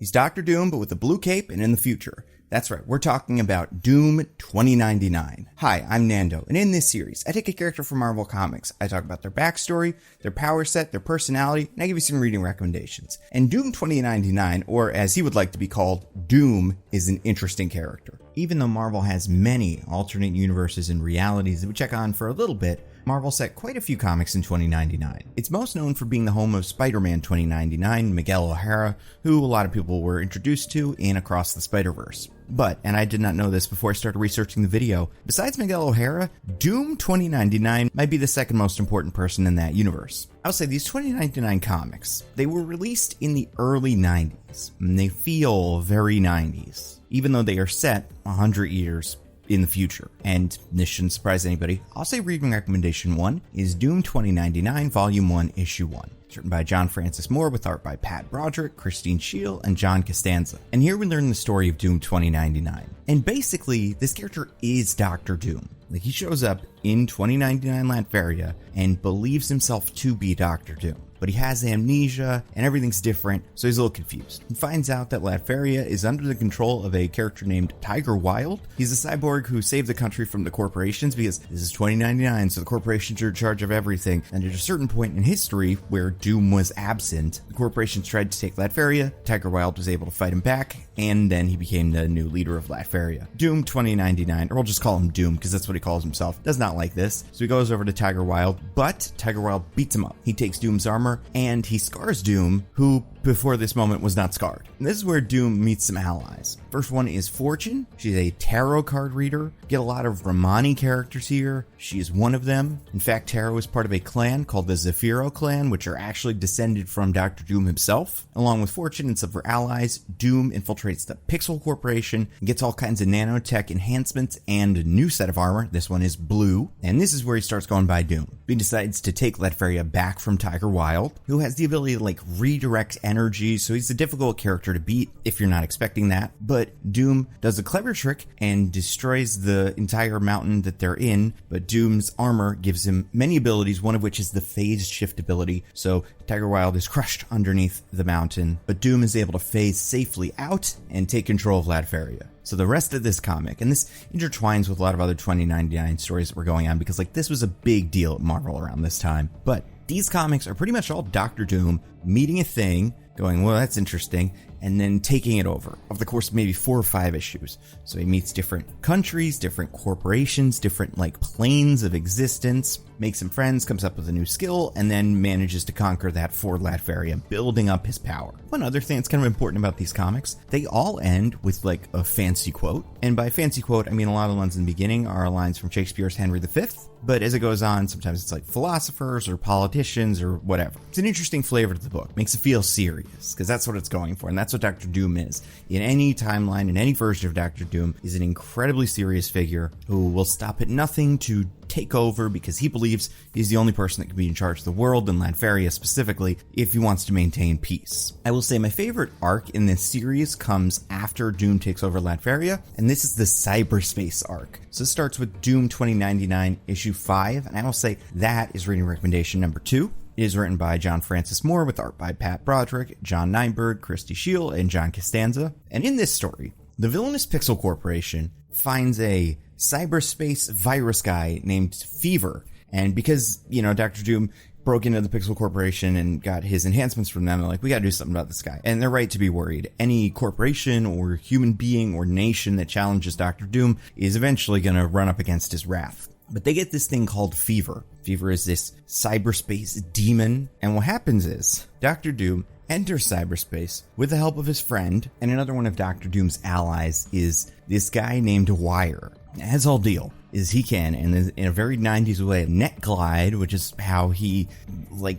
He's Dr. Doom, but with a blue cape and in the future. That's right, we're talking about Doom 2099. Hi, I'm Nando, and in this series, I take a character from Marvel Comics. I talk about their backstory, their power set, their personality, and I give you some reading recommendations. And Doom 2099, or as he would like to be called, Doom, is an interesting character. Even though Marvel has many alternate universes and realities that we check on for a little bit, Marvel set quite a few comics in 2099. It's most known for being the home of Spider-Man 2099, Miguel O'Hara, who a lot of people were introduced to in Across the Spider-Verse. But, and I did not know this before I started researching the video, besides Miguel O'Hara, Doom 2099 might be the second most important person in that universe. I'll say these 2099 comics, they were released in the early 90s, and they feel very 90s, even though they are set 100 years in the future. And this shouldn't surprise anybody. I'll say reading recommendation 1 is Doom 2099 Volume 1 Issue 1. It's written by John Francis Moore with art by Pat Broderick, Christine Scheele, and John Costanza. And here we learn the story of Doom 2099. And basically, this character is Dr. Doom. Like, he shows up in 2099 Latveria and believes himself to be Dr. Doom. But he has amnesia and everything's different, so he's a little confused. He finds out that Latveria is under the control of a character named Tiger Wilde. He's a cyborg who saved the country from the corporations because this is 2099, so the corporations are in charge of everything. And at a certain point in history where Doom was absent, the corporations tried to take Latveria, Tiger Wilde was able to fight him back, and then he became the new leader of Latveria. Doom 2099, or we'll just call him Doom because that's what he calls himself, does not like this, so he goes over to Tiger Wilde, but Tiger Wilde beats him up. He takes Doom's armor, and he scars Doom, who before this moment was not scarred. And this is where Doom meets some allies. First one is Fortune. She's a tarot card reader. Get a lot of Romani characters here. She is one of them. In fact, Tarot is part of a clan called the Zafiro clan, which are actually descended from Dr. Doom himself. Along with Fortune and some of her allies, Doom infiltrates the Pixel Corporation and gets all kinds of nanotech enhancements and a new set of armor. This one is blue. And this is where he starts going by Doom. He decides to take Latveria back from Tiger Wilde, who has the ability to redirect energy, so he's a difficult character to beat if you're not expecting that. But Doom does a clever trick and destroys the entire mountain that they're in, but Doom's armor gives him many abilities, one of which is the phase shift ability. So Tiger Wilde is crushed underneath the mountain, but Doom is able to phase safely out and take control of Latveria. So the rest of this comic, and this intertwines with a lot of other 2099 stories that were going on, because this was a big deal at Marvel around this time, but these comics are pretty much all Dr. Doom meeting a thing, going, well, that's interesting, and then taking it over over the course of maybe 4 or 5 issues. So he meets different countries, different corporations, different planes of existence, makes some friends, comes up with a new skill, and then manages to conquer that for Latveria, building up his power. One other thing that's kind of important about these comics, they all end with a fancy quote. And by fancy quote, I mean a lot of the ones in the beginning are lines from Shakespeare's Henry V, but as it goes on, sometimes it's philosophers or politicians or whatever. It's an interesting flavor to the book. Makes it feel serious, because that's what it's going for, and that's what Dr. Doom is. In any timeline, in any version of Dr. Doom, is an incredibly serious figure who will stop at nothing to take over because he believes he's the only person that can be in charge of the world, and Latveria specifically, if he wants to maintain peace. I will say my favorite arc in this series comes after Doom takes over Latveria, and this is the Cyberspace arc. So this starts with Doom 2099 issue 5, and I will say that is reading recommendation number 2. It is written by John Francis Moore with art by Pat Broderick, John Nyberg, Christy Scheele, and John Costanza. And in this story, the villainous Pixel Corporation finds a cyberspace virus guy named Fever. And because, Dr. Doom broke into the Pixel Corporation and got his enhancements from them, they're we gotta do something about this guy. And they're right to be worried. Any corporation or human being or nation that challenges Dr. Doom is eventually gonna run up against his wrath. But they get this thing called Fever. Fever is this cyberspace demon. And what happens is Dr. Doom enters cyberspace with the help of his friend, and another one of Dr. Doom's allies is this guy named Wire. His whole deal is he can, and in a very 90s way, net glide, which is how he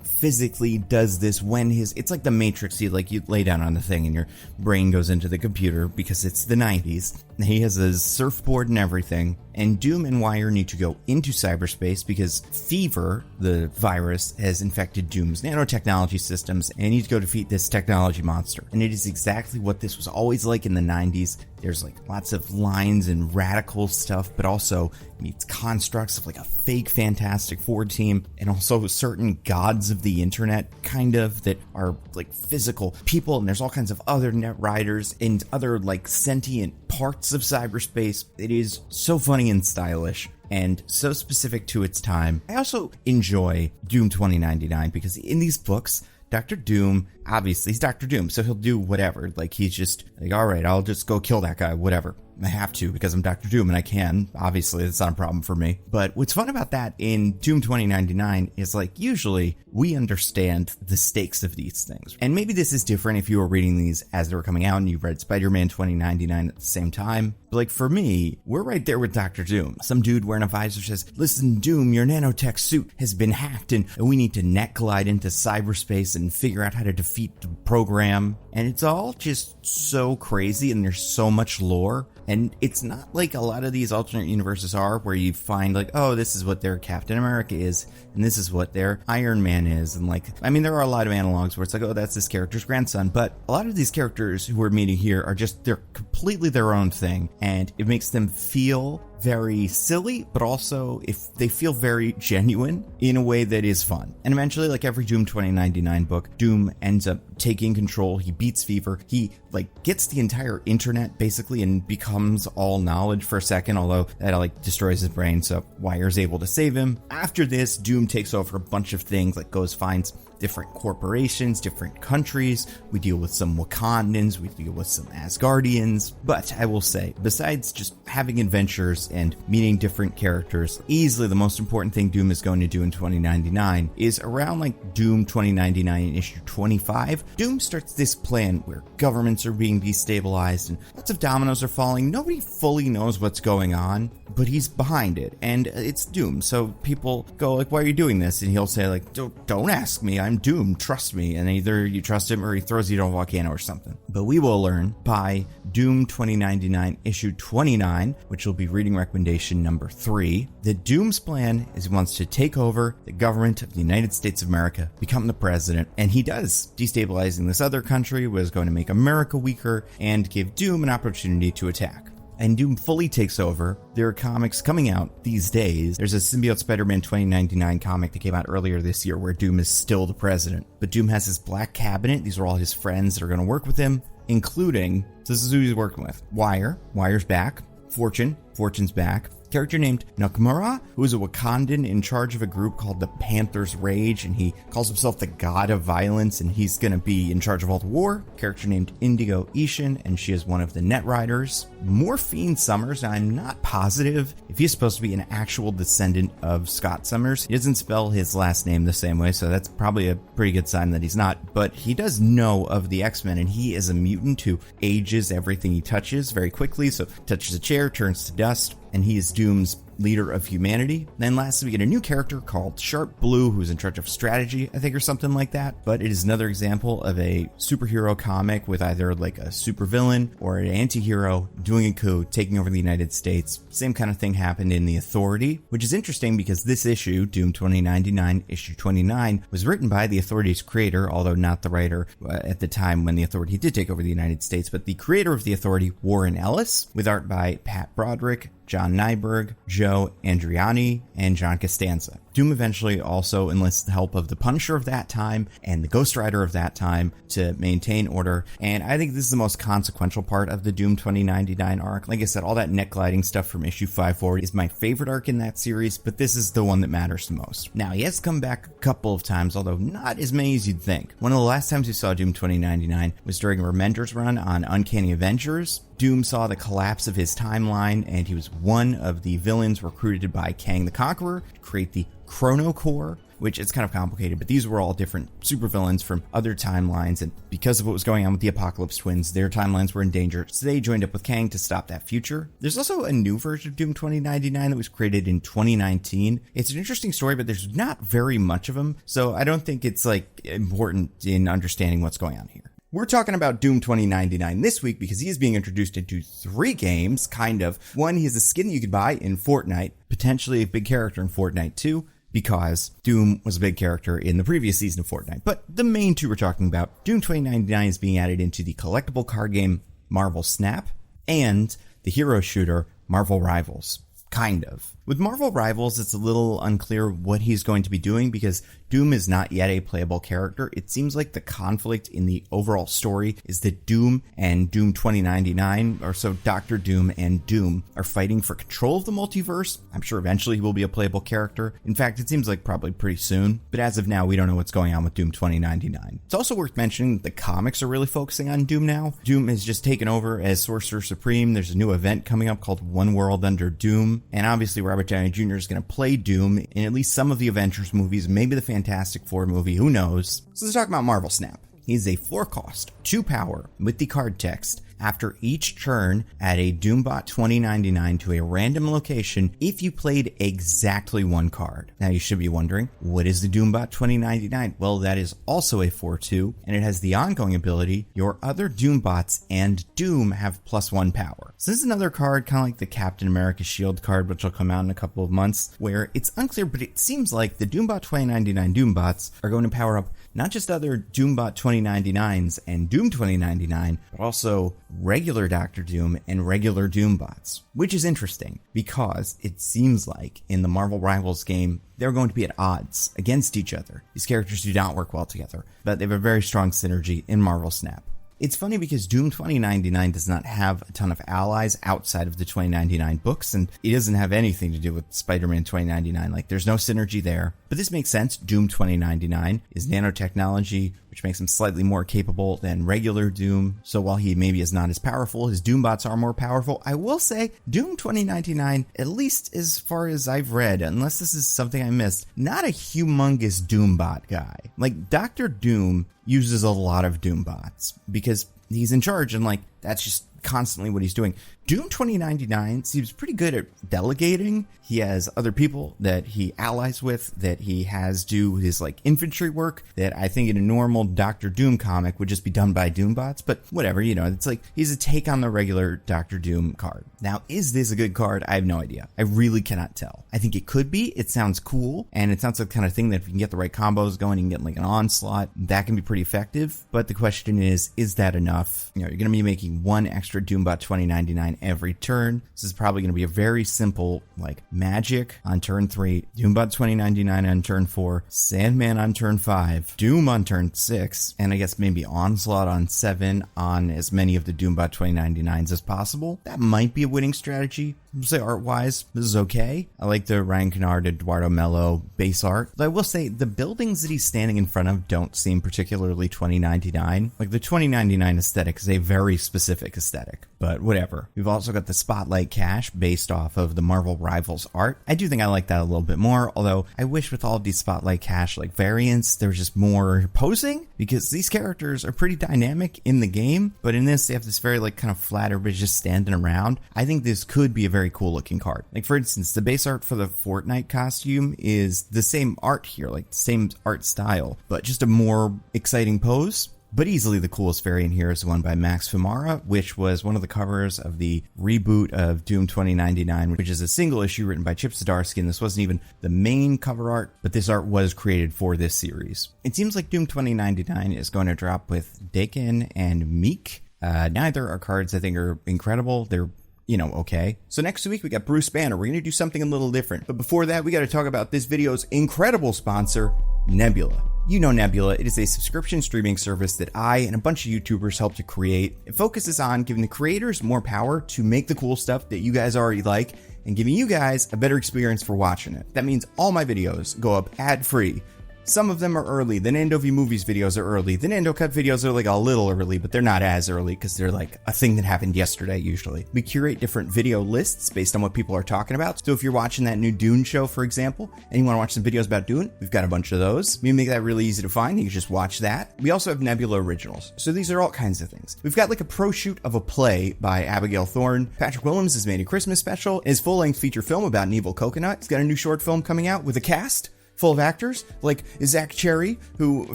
physically does this when it's like the Matrix. You lay down on the thing and your brain goes into the computer because it's the 90s. He has a surfboard and everything, and Doom and Wire need to go into cyberspace because Fever, the virus, has infected Doom's nanotechnology systems, and they need to go defeat this technology monster. And it is exactly what this was always like in the 90s. There's lots of lines and radical stuff, but also meets constructs of like a fake Fantastic Four team, and also certain gods of the internet, kind of, that are like physical people, and there's all kinds of other net riders and other like sentient parts of cyberspace. It is so funny and stylish, and so specific to its time. I also enjoy Doom 2099 because in these books, Dr. Doom, obviously, he's Dr. Doom, so he'll do whatever. Like, he's just like, all right, I'll just go kill that guy, whatever. I have to because I'm Dr. Doom and I can. Obviously, it's not a problem for me. But what's fun about that in Doom 2099 is, like, usually we understand the stakes of these things. And maybe this is different if you were reading these as they were coming out and you read Spider-Man 2099 at the same time. But, like, for me, we're right there with Dr. Doom. Some dude wearing a visor says, listen, Doom, your nanotech suit has been hacked and we need to net glide into cyberspace and figure out how to defeat the program. And it's all just so crazy and there's so much lore. And it's not like a lot of these alternate universes are, where you find like, oh, this is what their Captain America is, and this is what their Iron Man is. And like, I mean, there are a lot of analogs where it's like, oh, that's this character's grandson. But a lot of these characters who we're meeting here are just, they're completely their own thing. And it makes them feel very silly, but also if they feel very genuine in a way that is fun. And eventually, like every Doom 2099 book, Doom ends up taking control. He beats Fever. He like gets the entire internet basically and becomes all knowledge for a second, although that like destroys his brain. So Wire's able to save him. After this, Doom takes over a bunch of things, like goes finds different corporations, different countries. We deal with some Wakandans, we deal with some Asgardians. But I will say, besides just having adventures and meeting different characters, easily the most important thing Doom is going to do in 2099 is around like Doom 2099 in issue 25. Doom starts this plan where governments are being destabilized and lots of dominoes are falling. Nobody fully knows what's going on, but he's behind it, and it's Doom. So people go like, why are you doing this? And he'll say like, don't ask me, I'm Doom, trust me. And either you trust him or he throws you to a volcano or something. But we will learn by Doom 2099 issue 29, which will be reading recommendation number 3, that Doom's plan is he wants to take over the government of the United States of America, become the president, and he does. Destabilizing this other country was going to make America weaker and give Doom an opportunity to attack. And Doom fully takes over. There are comics coming out these days. There's a Symbiote Spider-Man 2099 comic that came out earlier this year where Doom is still the president. But Doom has his black cabinet. These are all his friends that are going to work with him, including, this is who he's working with, Wire's back, Fortune's back, character named Nakamura, who is a Wakandan in charge of a group called the Panther's Rage, and he calls himself the god of violence, and he's going to be in charge of all the war. Character named Indigo Ishin, and she is one of the net riders. Morphine Summers, I'm not positive if he's supposed to be an actual descendant of Scott Summers. He doesn't spell his last name the same way, so that's probably a pretty good sign that he's not, but he does know of the X-Men, and he is a mutant who ages everything he touches very quickly, so touches a chair, turns to dust, and he is Doom's leader of humanity. Then lastly, we get a new character called Sharp Blue, who's in charge of strategy, I think, or something like that. But it is another example of a superhero comic with either like a supervillain or an anti-hero doing a coup, taking over the United States. Same kind of thing happened in The Authority, which is interesting because this issue, Doom 2099, issue 29, was written by The Authority's creator, although not the writer at the time when The Authority did take over the United States, but the creator of The Authority, Warren Ellis, with art by Pat Broderick, John Nyberg, Joe Andriani, and John Costanza. Doom eventually also enlists the help of the Punisher of that time and the Ghost Rider of that time to maintain order, and I think this is the most consequential part of the Doom 2099 arc. Like I said, all that net gliding stuff from issue 540 is my favorite arc in that series, but this is the one that matters the most. Now, he has come back a couple of times, although not as many as you'd think. One of the last times we saw Doom 2099 was during a Remender's run on Uncanny Avengers. Doom saw the collapse of his timeline, and he was one of the villains recruited by Kang the Conqueror to create the Chrono Corps, which it's kind of complicated, but these were all different supervillains from other timelines, and because of what was going on with the Apocalypse Twins, their timelines were in danger, so they joined up with Kang to stop that future. There's also a new version of Doom 2099 that was created in 2019. It's an interesting story, but there's not very much of them, so I don't think it's like important in understanding what's going on here. We're talking about Doom 2099 this week because he is being introduced into 3 games, kind of. One, he has a skin you could buy in Fortnite, potentially a big character in Fortnite too, because Doom was a big character in the previous season of Fortnite. But the main 2 we're talking about, Doom 2099 is being added into the collectible card game Marvel Snap and the hero shooter Marvel Rivals. Kind of. With Marvel Rivals, it's a little unclear what he's going to be doing because Doom is not yet a playable character. It seems like the conflict in the overall story is that Doom and Doom 2099, or so Dr. Doom and Doom, are fighting for control of the multiverse. I'm sure eventually he will be a playable character. In fact, it seems like probably pretty soon. But as of now, we don't know what's going on with Doom 2099. It's also worth mentioning that the comics are really focusing on Doom now. Doom has just taken over as Sorcerer Supreme. There's a new event coming up called One World Under Doom. And obviously Robert Downey Jr. is going to play Doom in at least some of the Avengers movies, maybe the Fantastic Four movie, who knows. So let's talk about Marvel Snap. He's a 4 cost, 2 power with the card text. After each turn, add a Doombot 2099 to a random location if you played exactly 1 card. Now you should be wondering, what is the Doombot 2099? Well, that is also a 4/2, and it has the ongoing ability, your other Doombots and Doom have +1 power. So this is another card, kind of like the Captain America Shield card, which will come out in a couple of months, where it's unclear, but it seems like the Doombot 2099 Doombots are going to power up not just other Doombot 2099s and Doom 2099, but also regular Dr. Doom and regular Doombots, which is interesting because it seems like in the Marvel Rivals game, they're going to be at odds against each other. These characters do not work well together, but they have a very strong synergy in Marvel Snap. It's funny because Doom 2099 does not have a ton of allies outside of the 2099 books, and it doesn't have anything to do with Spider-Man 2099. Like, there's no synergy there. But this makes sense. Doom 2099 is nanotechnology, which makes him slightly more capable than regular Doom. So while he maybe is not as powerful, his Doombots are more powerful. I will say, Doom 2099, at least as far as I've read, unless this is something I missed, not a humongous Doombot guy. Like, Dr. Doom uses a lot of Doombots because he's in charge, and like that's just constantly what he's doing. Doom 2099 seems pretty good at delegating. He has other people that he allies with, that he has do his like infantry work that I think in a normal Dr. Doom comic would just be done by Doombots, but whatever, you know, it's like he's a take on the regular Dr. Doom card. Now, is this a good card? I have no idea. I really cannot tell. I think it could be. It sounds cool, and it sounds like the kind of thing that if you can get the right combos going, you can get like an onslaught, that can be pretty effective. But the question is that enough? You know, you're going to be making 1 extra Doombot 2099 every turn. This is probably going to be a very simple, like, magic on turn 3, Doombot 2099 on turn 4, Sandman on turn 5, Doom on turn 6, and I guess maybe Onslaught on 7 on as many of the Doombot 2099s as possible. That might be a winning strategy. I'll say art-wise, this is okay. I like the Ryan Kennard, Eduardo Mello base art. But I will say, the buildings that he's standing in front of don't seem particularly 2099. Like, the 2099 aesthetic is a very specific aesthetic, but whatever. We've also got the Spotlight Cache based off of the Marvel Rivals art. I do think I like that a little bit more, although I wish with all of these Spotlight Cache like variants, there was just more posing, because these characters are pretty dynamic in the game, but in this, they have this very like kind of flat, everybody's just standing around. I think this could be a very cool looking card. Like, for instance, the base art for the Fortnite costume is the same art here, like the same art style, but just a more exciting pose. But easily the coolest variant here is the one by Max Fumara, which was one of the covers of the reboot of Doom 2099, which is a single issue written by Chip Zdarsky, and this wasn't even the main cover art, but this art was created for this series. It seems like Doom 2099 is going to drop with Dakin and Meek. Neither are cards I think are incredible. They're, you know, okay. So next week we got Bruce Banner. We're going to do something a little different. But before that, we got to talk about this video's incredible sponsor, Nebula. You know Nebula. It is a subscription streaming service that I and a bunch of YouTubers helped to create. It focuses on giving the creators more power to make the cool stuff that you guys already like and giving you guys a better experience for watching it. That means all my videos go up ad-free. Some of them are early. The Nando V Movies videos are early. The Nando Cut videos are like a little early, but they're not as early because they're like a thing that happened yesterday usually. We curate different video lists based on what people are talking about. So if you're watching that new Dune show, for example, and you want to watch some videos about Dune, we've got a bunch of those. We make that really easy to find. You can just watch that. We also have Nebula Originals. So these are all kinds of things. We've got like a pro shoot of a play by Abigail Thorne. Patrick Willems has made a Christmas special. His full-length feature film about an evil coconut. He's got a new short film coming out with a cast. full of actors like Zach Cherry, who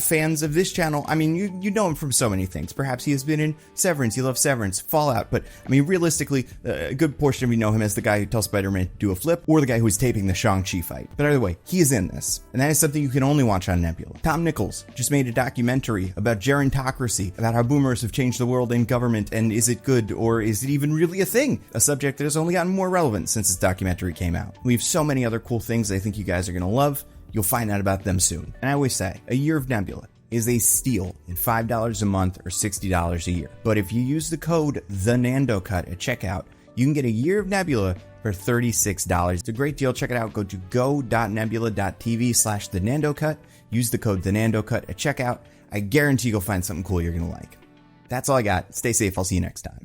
fans of this channel, I mean, you know him from so many things. Perhaps he has been in Severance, you love Severance, Fallout, but I mean, realistically, a good portion of you know him as the guy who tells Spider-Man to do a flip, or the guy who was taping the Shang-Chi fight. But either way, he is in this, and that is something you can only watch on Nebula. Tom Nichols just made a documentary about gerontocracy, about how boomers have changed the world in government, and is it good, or is it even really a thing? A subject that has only gotten more relevant since this documentary came out. We have so many other cool things I think you guys are going to love. You'll find out about them soon. And I always say, a year of Nebula is a steal in $5 a month or $60 a year. But if you use the code TheNandoCut at checkout, you can get a year of Nebula for $36. It's a great deal. Check it out. Go to go.nebula.tv/TheNandoCut. Use the code TheNandoCut at checkout. I guarantee you'll find something cool you're going to like. That's all I got. Stay safe. I'll see you next time.